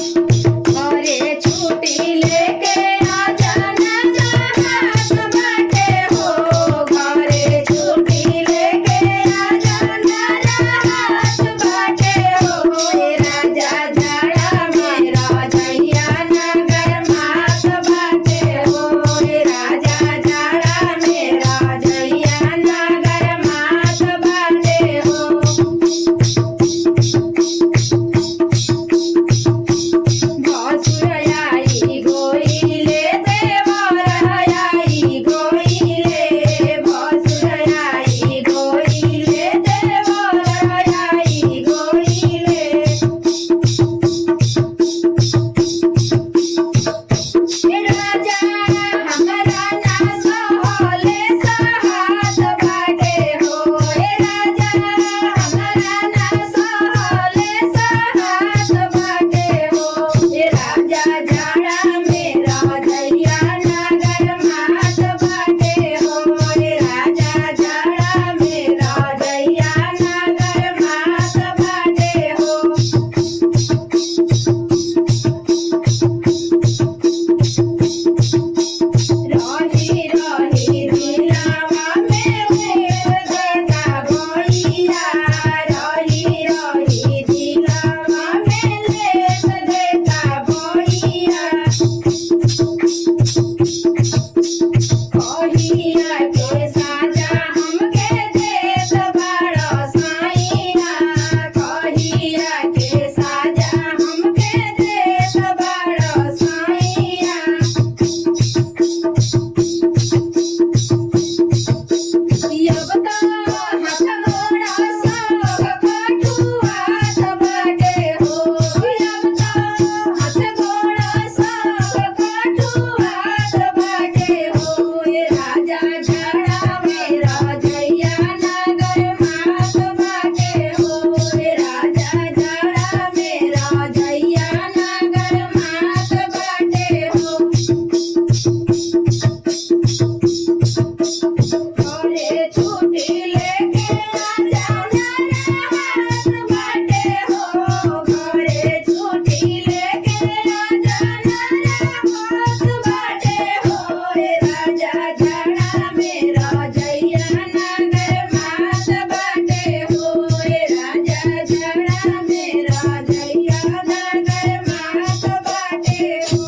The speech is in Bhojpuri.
अरे छुट्टी लेके आजा ना जहाज बाटे हो, घरे छुट्टी लेके आजा ना जहाज बाटे हो। ए राजा जाड़ा में रजइया नगर मास बाटे हो, ए राजा जाड़ा में रजइया नगर मास बाटे हो। भसुरयाई गोइले देवरयाई गोइले, भसुरयाई गोइले देवरयाई गोइले। ए राजा हमरा ना सहले सहात बाटे हो, ए राजा हमरा ना सहले सहात बाटे हो। ए राजा जाड़ा में रजइया नगर मास बाटे हो, ए राजा जाड़ा में रजइया नगर मास बाटे हो। रही रही दिलवा में उड़ देता गोइया, रही रही दिलवा में लेस देता गोइया। कहिया के साजा हमके देत बाड़ साइया, कहिया के साजा हमके देत बाड़ साइया। अब तो हाथ गोड़ा सब कटुआत बाटे हो, अब तो हाथ गोड़ा सब कटुआत बाटे हो। ए राजा जाड़ा में रजइया नगर मास बाटे हो, ए राजा जाड़ा में रजइया नगर मास बाटे हो।